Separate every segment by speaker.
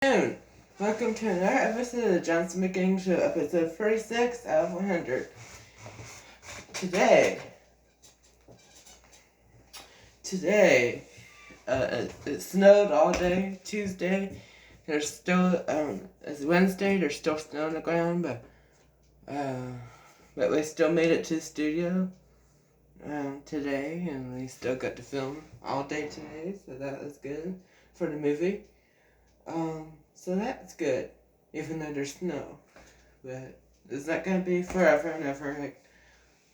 Speaker 1: Afternoon. Welcome to another episode of the Jonhson Mclang Show, episode 46 out of 100. Today, it snowed all day. Tuesday, there's still, it's Wednesday, there's still snow on the ground, but we still made it to the studio, today, and we still got to film all day today, so that was good for the movie. So that's good, even though there's snow. But it's not gonna be forever and ever like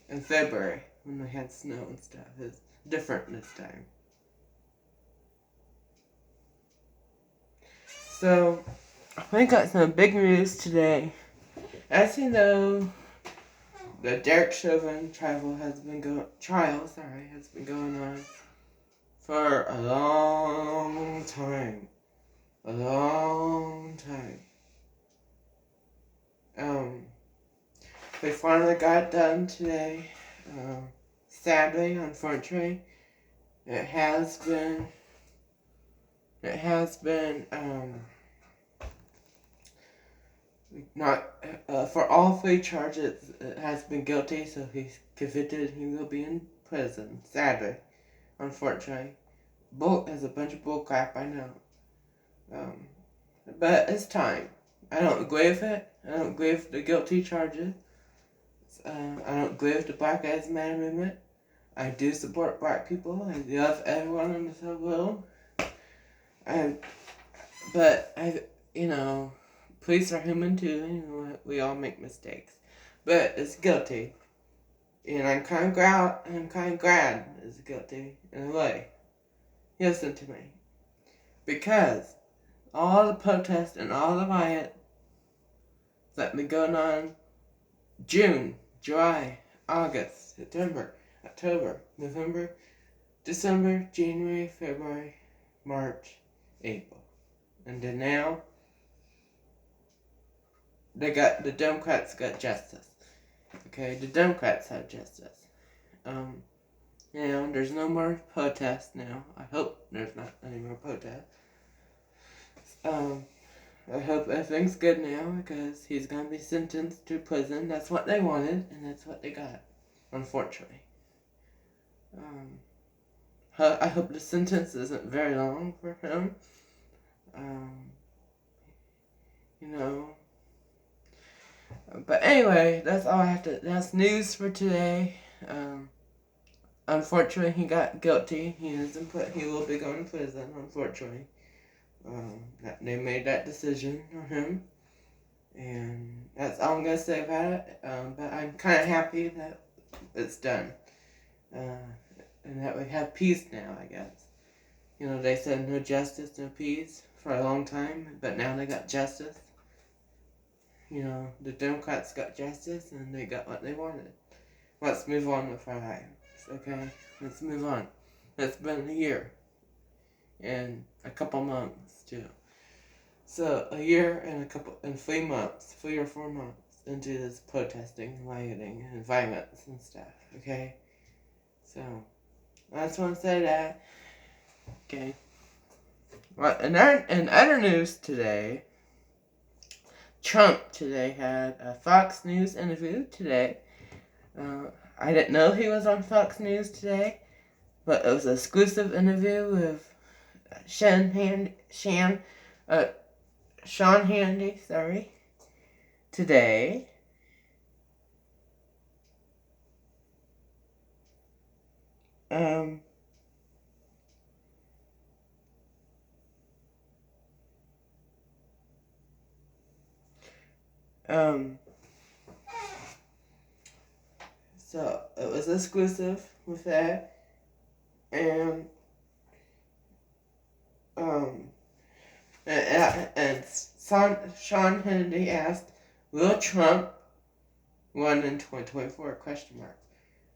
Speaker 1: in February when we had snow and stuff. It's different this time. So, we got some big news today. As you know, the Derek Chauvin trial has been going on for a long time. We finally got it done today. Sadly, unfortunately, it has been, not, for all three charges, it has been guilty, so if he's convicted, he will be in prison, sadly, unfortunately. There's a bunch of bullcrap, I know. But it's time. I don't agree with it. I don't agree with the guilty charges. I don't agree with the Black Lives Matter movement. I do support black people. I love everyone in this whole world. Police are human too. We all make mistakes. But it's guilty. And I'm kind of glad it's guilty in a way. Listen to me. Because all the protests and all the riots that have been going on June, July, August, September, October, November, December, January, February, March, April. And then now, the Democrats got justice. Okay, the Democrats have justice. There's no more protests now. I hope there's not any more protests. I hope everything's good now because he's gonna be sentenced to prison. That's what they wanted, and that's what they got, unfortunately. I hope the sentence isn't very long for him. But anyway, that's news for today. Unfortunately, he got guilty. He will be going to prison, unfortunately. They made that decision on him. And that's all I'm going to say about it. But I'm kind of happy that it's done. And that we have peace now, I guess. They said no justice, no peace for a long time, but now they got justice. The Democrats got justice, and they got what they wanted. Let's move on with our lives, okay? Let's move on. It's been a year. And a couple months, too. So, a year and 3 months, 3 or 4 months into this protesting, rioting, and violence and stuff, okay? So, I just want to say that, okay? Well, in other news today, Trump today had a Fox News interview today. I didn't know he was on Fox News today, but it was an exclusive interview with Sean Hannity, today. So it was exclusive with that, and Sean Hannity asked, "Will Trump run in 2024?" Question mark.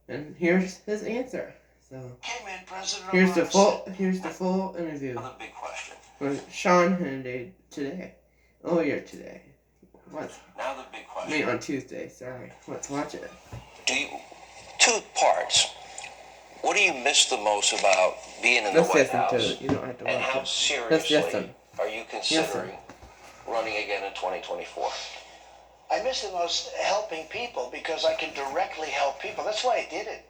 Speaker 1: And here's his answer. So here's the full interview with Sean Hannity today, earlier today.
Speaker 2: Now the big question.
Speaker 1: On Tuesday. Sorry. Let's watch it.
Speaker 2: Two parts. What do you miss the most about being in the White House?
Speaker 1: You don't have to watch
Speaker 2: and how
Speaker 1: it.
Speaker 2: seriously are you considering running again in 2024?
Speaker 3: I miss the most helping people because I can directly help people. That's why I did it.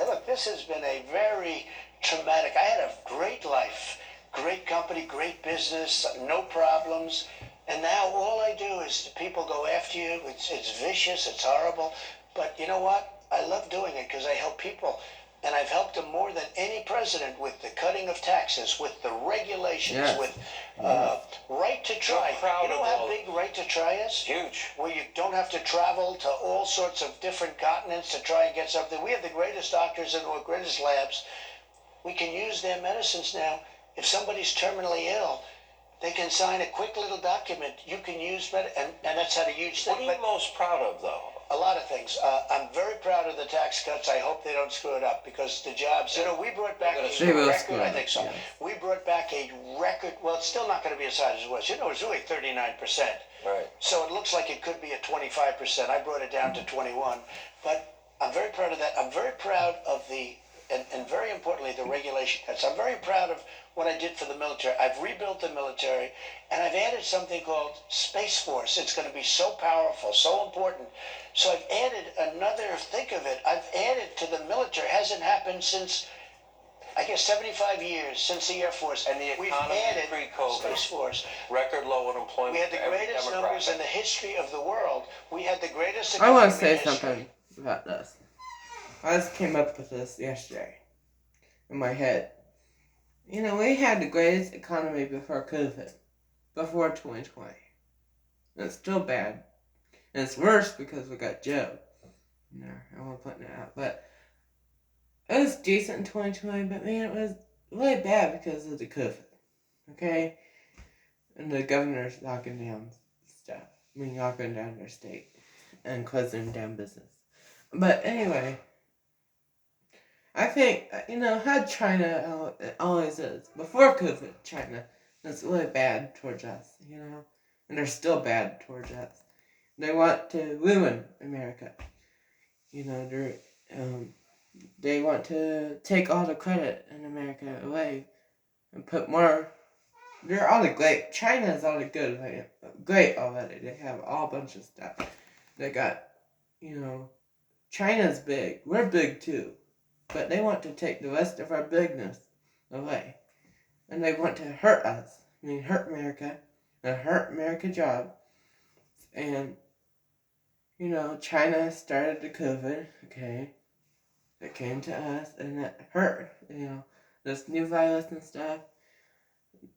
Speaker 3: Look, this has been a very traumatic. I had a great life, great company, great business, no problems. And now all I do is people go after you. It's vicious. It's horrible. But you know what? I love doing it because I help people. And I've helped them more than any president with the cutting of taxes, with the regulations,
Speaker 1: Yes.
Speaker 3: with right to try. You know how big right to try is?
Speaker 2: Huge.
Speaker 3: Where you don't have to travel to all sorts of different continents to try and get something. We have the greatest doctors and the greatest labs. We can use their medicines now. If somebody's terminally ill, they can sign a quick little document. You can use and that's had a huge thing.
Speaker 2: What are you most proud of, though?
Speaker 3: A lot of things. I'm very proud of the tax cuts. I hope they don't screw it up because the jobs, we brought back a record. I think so. Yes. We brought back a record. Well, it's still not going to be as high as it was. It's really 39%.
Speaker 2: Right.
Speaker 3: So it looks like it could be at 25%. I brought it down to 21. But I'm very proud of that. I'm very proud of and very importantly, the regulation cuts. I'm very proud of what I did for the military. I've rebuilt the military, and I've added something called Space Force. It's going to be so powerful, so important. So I've added think of it, I've added to the military. It hasn't happened since, I guess, 75 years since the Air Force.
Speaker 2: And the economy
Speaker 3: we've added
Speaker 2: pre-COVID,
Speaker 3: Space Force.
Speaker 2: Record low unemployment.
Speaker 3: We had the greatest numbers in the history of the world. We had the greatest
Speaker 1: I
Speaker 3: economy
Speaker 1: want to say
Speaker 3: in history.
Speaker 1: something about this. I just came up with this yesterday in my head. We had the greatest economy before COVID, before 2020. And it's still bad. And it's worse because we got Joe. I won't put it out. But it was decent in 2020, but man, it was really bad because of the COVID. Okay? And the governor's locking down stuff. Locking down their state and closing down business. But anyway, I think, how China always is. Before COVID, China was really bad towards us, and they're still bad towards us. They want to ruin America. They want to take all the credit in America away and put more. They're all the great. China's all the good. Great already. They have all bunch of stuff. They got, China's big. We're big too. But they want to take the rest of our bigness away. And they want to hurt us. Hurt America. And hurt American jobs. And, China started the COVID, okay? It came to us and it hurt, this new virus and stuff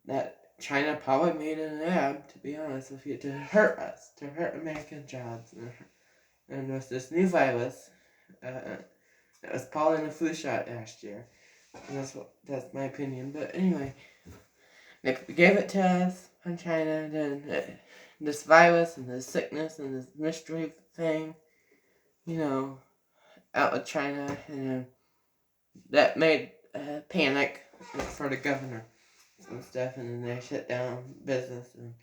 Speaker 1: that China probably made in a lab, to be honest with you, to hurt us, to hurt American jobs. And there's this new virus that was probably in a flu shot last year. And that's my opinion. But anyway, they gave it to us from China, and then this virus and this sickness and this mystery thing, out of China, and that made panic for the governor and stuff, and then they shut down business, and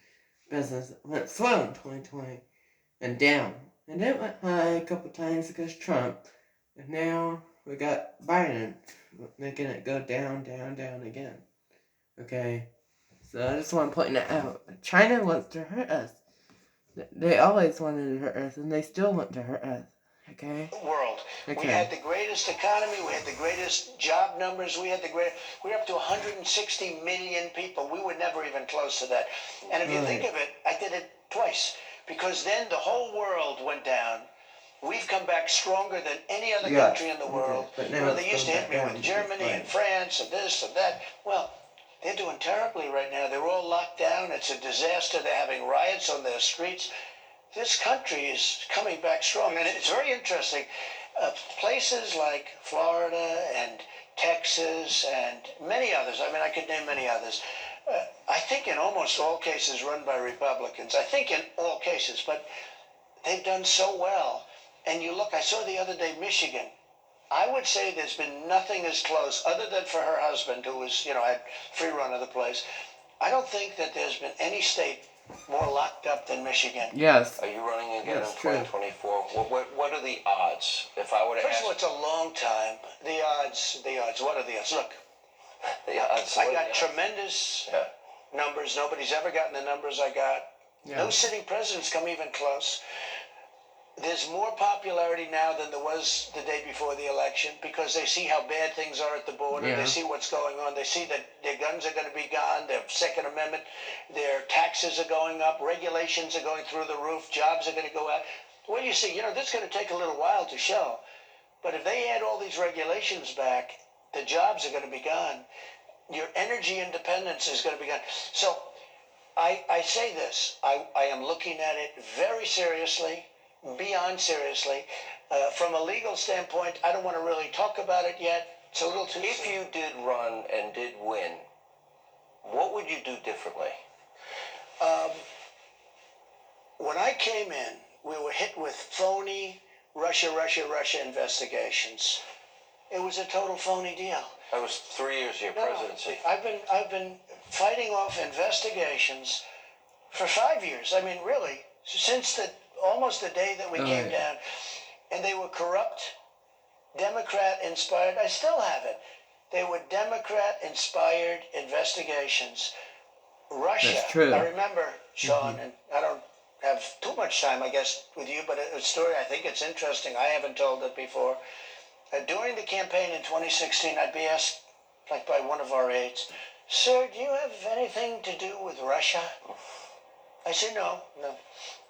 Speaker 1: business went slow in 2020 and down, and it went high a couple times because Trump, and now we got Biden making it go down, down, down again. Okay, so I just want to point that out. China wants to hurt us. They always wanted to hurt us, and they still want to hurt us. Okay.
Speaker 3: World. Okay. We had the greatest economy. We had the greatest job numbers. We're up to 160 million people. We were never even close to that. And if you think of it, I did it twice because then the whole world went down. We've come back stronger than any other country in the world.
Speaker 1: But now
Speaker 3: they used to hit me with Germany and France and this and that. Well, they're doing terribly right now. They're all locked down. It's a disaster. They're having riots on their streets. This country is coming back strong. And it's very interesting. Places like Florida and Texas and many others, I could name many others, I think in almost all cases run by Republicans. I think in all cases, but they've done so well. And you look, I saw the other day Michigan. I would say there's been nothing as close, other than for her husband, who was, had free run of the place. I don't think that there's been any state more locked up than Michigan.
Speaker 1: Yes.
Speaker 2: Are you running again in 2024? What are the odds? If I were to
Speaker 3: First of all, it's a long time. The odds. What are the odds? Look,
Speaker 2: the odds.
Speaker 3: I got tremendous numbers. Nobody's ever gotten the numbers I got.
Speaker 1: Yeah.
Speaker 3: No sitting presidents come even close. There's more popularity now than there was the day before the election because they see how bad things are at the border.
Speaker 1: Yeah.
Speaker 3: They see what's going on. They see that their guns are going to be gone, their Second Amendment, their taxes are going up, regulations are going through the roof, jobs are going to go out. Well, you see, this is going to take a little while to show. But if they add all these regulations back, the jobs are going to be gone. Your energy independence is going to be gone. So I say this. I am looking at it very seriously, beyond seriously. From a legal standpoint, I don't want to really talk about it yet. It's a little too
Speaker 2: If
Speaker 3: soon.
Speaker 2: you did run and did win, what would you do differently?
Speaker 3: When I came in, we were hit with phony Russia investigations. It was a total phony deal.
Speaker 2: That was 3 years of your presidency.
Speaker 3: I've been fighting off investigations for 5 years. I mean, really, since almost the day that we came down, and they were corrupt, Democrat-inspired. I still have it. They were Democrat-inspired investigations. Russia.
Speaker 1: That's true.
Speaker 3: I remember, Sean, and I don't have too much time, I guess, with you, but a story, I think it's interesting. I haven't told it before. During the campaign in 2016, I'd be asked, like by one of our aides, "Sir, do you have anything to do with Russia?" I said, no,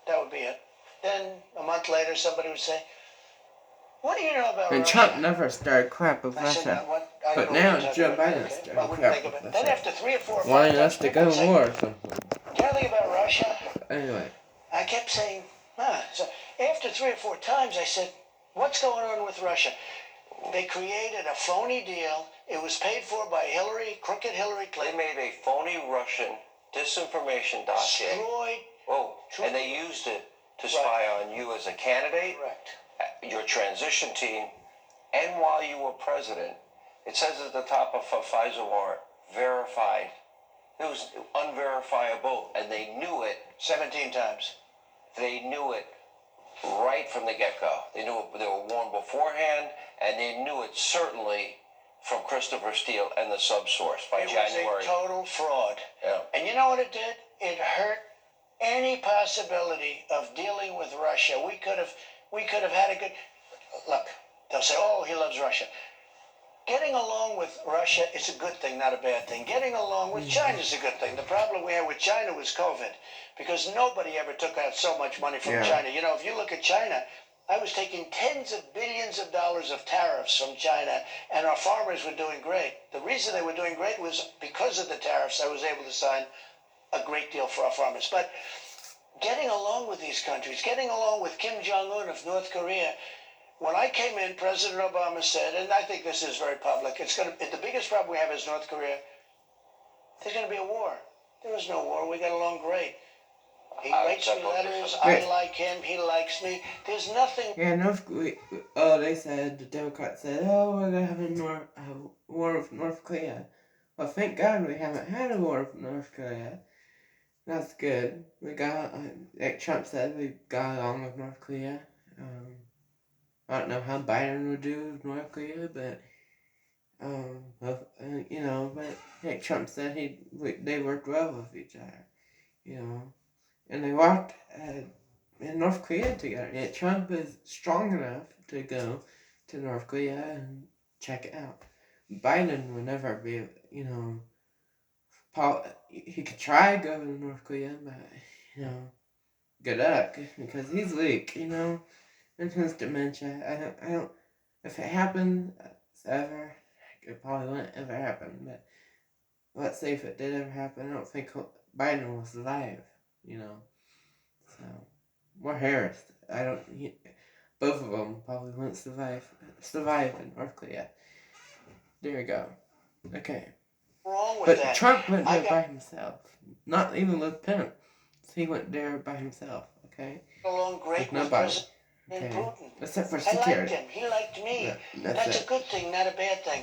Speaker 3: that would be it. Then a month later, somebody would say, "What do you know about
Speaker 1: And
Speaker 3: Russia?"
Speaker 1: Trump never started crap with
Speaker 3: I said,
Speaker 1: Russia.
Speaker 3: "What? I
Speaker 1: But
Speaker 3: don't know
Speaker 1: now
Speaker 3: what you're
Speaker 1: Joe
Speaker 3: talking
Speaker 1: Biden
Speaker 3: about."
Speaker 1: started
Speaker 3: I wouldn't
Speaker 1: crap
Speaker 3: think of
Speaker 1: with
Speaker 3: it.
Speaker 1: Russia.
Speaker 3: Then after 3 or 4 or 5
Speaker 1: Wanting
Speaker 3: times,
Speaker 1: us to
Speaker 3: people
Speaker 1: go
Speaker 3: would
Speaker 1: to
Speaker 3: say,
Speaker 1: war or something.
Speaker 3: "Do you know anything about Russia?"
Speaker 1: Anyway.
Speaker 3: I kept saying, So after 3 or 4 times, I said, "What's going on with Russia?" They created a phony deal. It was paid for by crooked Hillary
Speaker 2: They
Speaker 3: Clinton.
Speaker 2: made a phony Russian disinformation dossier.
Speaker 3: Destroyed.
Speaker 2: And they used it to spy on you as a candidate,
Speaker 3: Correct.
Speaker 2: your transition team, and while you were president. It says at the top of a FISA warrant, verified. It was unverifiable, and they knew it.
Speaker 3: 17 times.
Speaker 2: They knew it right from the get-go. They knew it, they were warned beforehand, and they knew it certainly from Christopher Steele and the subsource by January.
Speaker 3: It was a total fraud.
Speaker 2: Yeah.
Speaker 3: And you know what it did? It hurt any possibility of dealing with Russia. We could have had a good look. They'll say, "Oh, he loves Russia." Getting along with Russia is a good thing, not a bad thing. Getting along with China is a good thing. The problem we had with China was COVID, because nobody ever took out so much money from China. If you look at China, I was taking tens of billions of dollars of tariffs from China, and our farmers were doing great. The reason they were doing great was because of the tariffs. I was able to sign a great deal for our farmers. But getting along with these countries, getting along with Kim Jong-un of North Korea. When I came in, President Obama said, and I think this is very public, the biggest problem we have is North Korea. There's going to be a war. There is no war. We got along great. He writes me letters. I like him. He likes me. There's nothing.
Speaker 1: Yeah, they said, the Democrats said, we're going to have a war with North Korea. Well, thank God we haven't had a war with North Korea. That's good. We got, like Trump said, we got along with North Korea. I don't know how Biden would do with North Korea, but but like Trump said, they worked well with each other, and they walked in North Korea together. Yet Trump is strong enough to go to North Korea and check it out. Biden would never be, he could try to go to North Korea, but good luck, because he's weak, and his dementia. I don't. If it happened ever, it probably wouldn't ever happen. But let's say if it did ever happen, I don't think Biden will survive. So or Harris. Both of them probably wouldn't survive in North Korea. There you go. Okay.
Speaker 3: Wrong with
Speaker 1: But
Speaker 3: that.
Speaker 1: Trump went there by himself. Not even with Pence. He went there by himself. Okay.
Speaker 3: Along great with
Speaker 1: nobody.
Speaker 3: President Putin.
Speaker 1: Except for
Speaker 3: I
Speaker 1: security.
Speaker 3: liked him. He liked me.
Speaker 1: Yeah,
Speaker 3: that's a good thing, not a bad thing.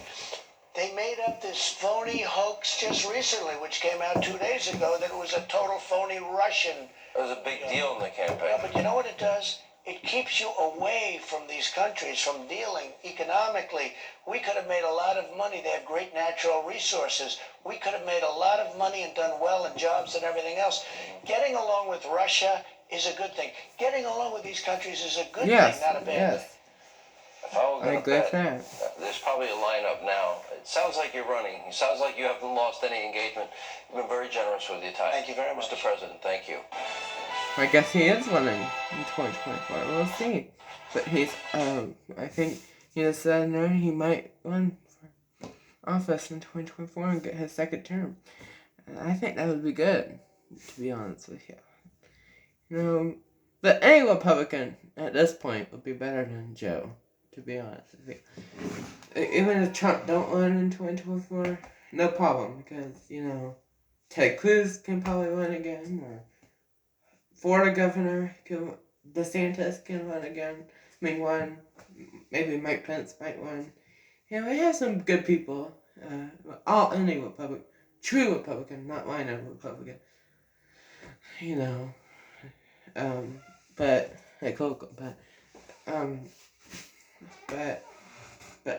Speaker 3: They made up this phony hoax just recently, which came out 2 days ago, that it was a total phony Russian.
Speaker 2: It was a big deal in the campaign.
Speaker 3: Yeah, but you know what it does? It keeps you away from these countries, from dealing economically. We could have made a lot of money. They have great natural resources. We could have made a lot of money and done well in jobs and everything else. Getting along with Russia is a good thing. Getting along with these countries is a good
Speaker 1: Yes,
Speaker 3: thing, not a bad thing.
Speaker 1: yes.
Speaker 2: If I were
Speaker 1: I
Speaker 2: going to
Speaker 1: agree with
Speaker 2: bet,
Speaker 1: that.
Speaker 2: there's probably a lineup now. It sounds like you're running. It sounds like you haven't lost any engagement. You've been very generous with your time.
Speaker 3: Thank you very much.
Speaker 2: Mr. President, thank you.
Speaker 1: I guess he is winning in 2024. We'll see. But he's, I think he has said no, he might run for office in 2024 and get his second term. And I think that would be good, to be honest with you. But any Republican at this point would be better than Joe, to be honest with you. Even if Trump don't win in 2024, no problem, because, Ted Cruz can probably win again, or Florida governor, DeSantis can run again. Maybe Mike Pence might win. We have some good people. Any Republican, true Republican, not rhino Republican. But like local, but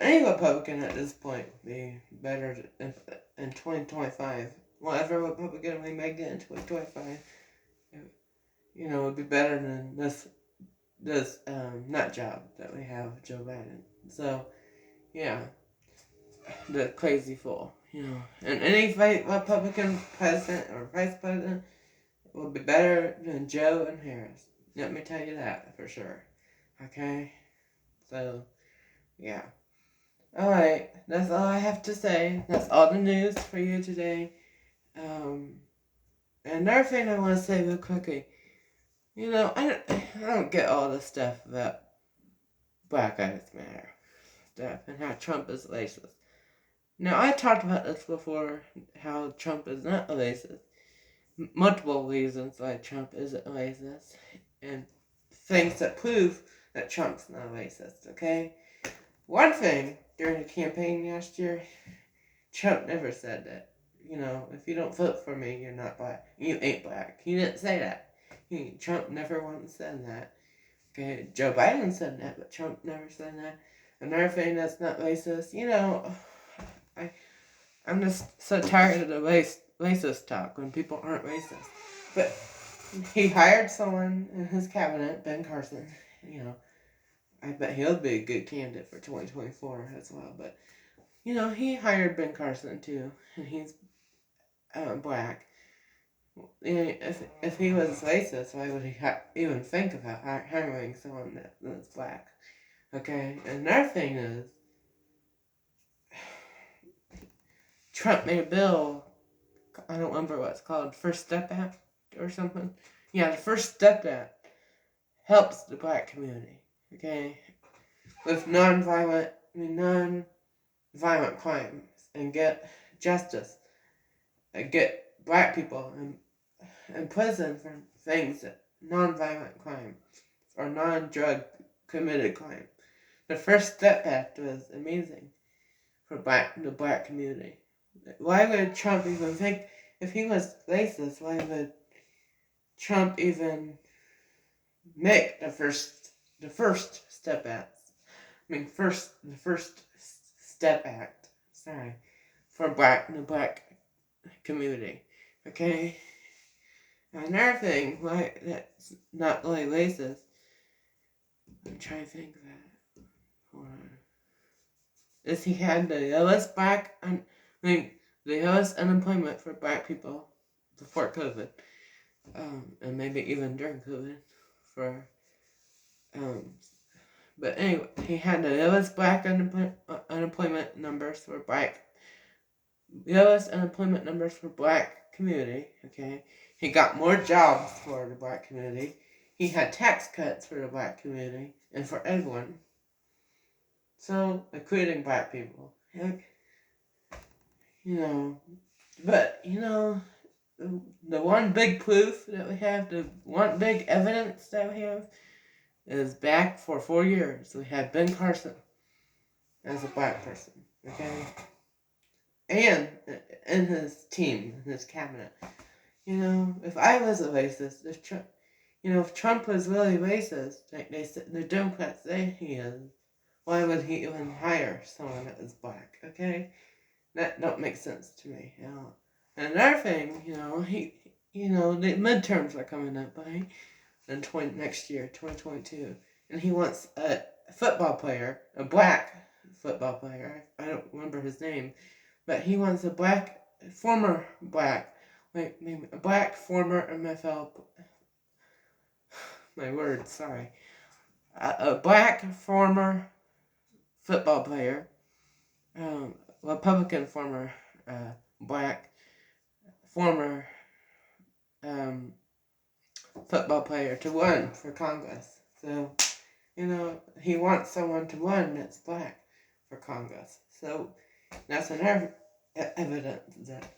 Speaker 1: any Republican at this point would be better in 2025. Whatever Republican we may get in 2025, would be better than this nut job that we have, Joe Biden. So, yeah, the crazy fool, And any Republican president or vice president will be better than Joe and Harris. Let me tell you that for sure. Okay? So, yeah. Alright, that's all I have to say. That's all the news for you today. Another thing I want to say real quickly. I don't get all this stuff about Black Lives Matter stuff and how Trump is racist. Now, I talked about this before, how Trump is not a racist. Multiple reasons why Trump isn't racist, and things that prove that Trump's not racist, okay? One thing, during the campaign last year, Trump never said that, if you don't vote for me, you're not black. You ain't black. He didn't say that. Trump never once said that. Okay, Joe Biden said that, but Trump never said that. Another thing that's not racist, I'm just so tired of the racist talk when people aren't racist. But he hired someone in his cabinet, Ben Carson. I bet he'll be a good candidate for 2024 as well. But he hired Ben Carson too, and he's black. If he was racist, why would he even think about hiring someone that's black? Okay, another thing is, Trump made a bill, I don't remember what it's called, First Step Act or something. Yeah, the First Step Act helps the black community, okay, with non-violent crimes, and get justice, and get black people in prison for things that non-violent crime or non-drug committed crime. The First Step Act was amazing for the black community. Why would Trump even think, if he was racist, why would Trump even make the First Step Act? The First Step Act. Sorry, for the black community. Okay. Another thing, why that's not really racist. I'm trying to think of that. Hold on. Is he had the lowest the lowest unemployment for black people before COVID, and maybe even during COVID. But anyway, he had the lowest unemployment numbers for black community. Okay, he got more jobs for the black community. He had tax cuts for the black community and for everyone. So, including black people. But, the one big proof that we have, the one big evidence that we have, is back for 4 years. We had Ben Carson as a black person, okay? And in his team, in his cabinet. If I was a racist, if Trump was really racist, like the Democrats say he is, why would he even hire someone that is black? Okay, that don't make sense to me. And another thing, the midterms are coming up, right? Next year, 2022, and he wants a football player, a black football player. I don't remember his name, but he wants a former MFL. My word, sorry. A black former football player, Republican former black former football player to run for Congress. So, he wants someone to run that's black for Congress. So that's another evidence that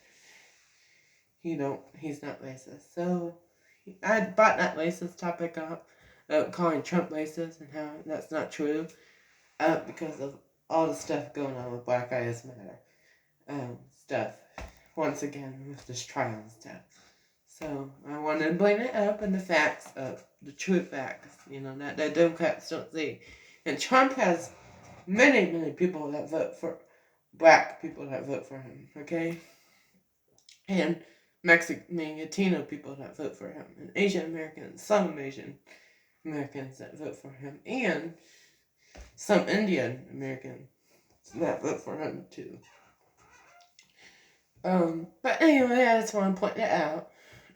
Speaker 1: he's not racist. So I brought that racist topic up, calling Trump racist and how that's not true, because of all the stuff going on with Black Lives Matter stuff. Once again with this trial and stuff. So I wanted to bring it up and the facts of the true facts, that the Democrats don't see. And Trump has many, many people that vote for black people that vote for him, okay? And Latino people that vote for him, and Asian Americans, some Asian Americans that vote for him, and some Indian Americans that vote for him too. But anyway, I just want to point that out.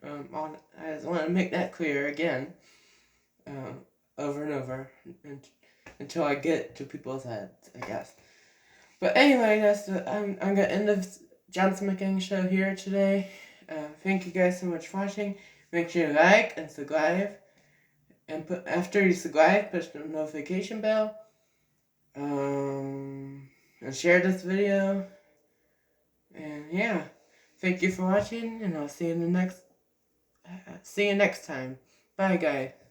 Speaker 1: I just want to make that clear again, over and over, until I get to people's heads, I guess. But anyway, I'm gonna end the Jonhson Mclang show here today. Thank you guys so much for watching. Make sure you like and subscribe, and after you subscribe, push the notification bell. And share this video. And yeah, thank you for watching, and I'll see you next time. Bye, guys.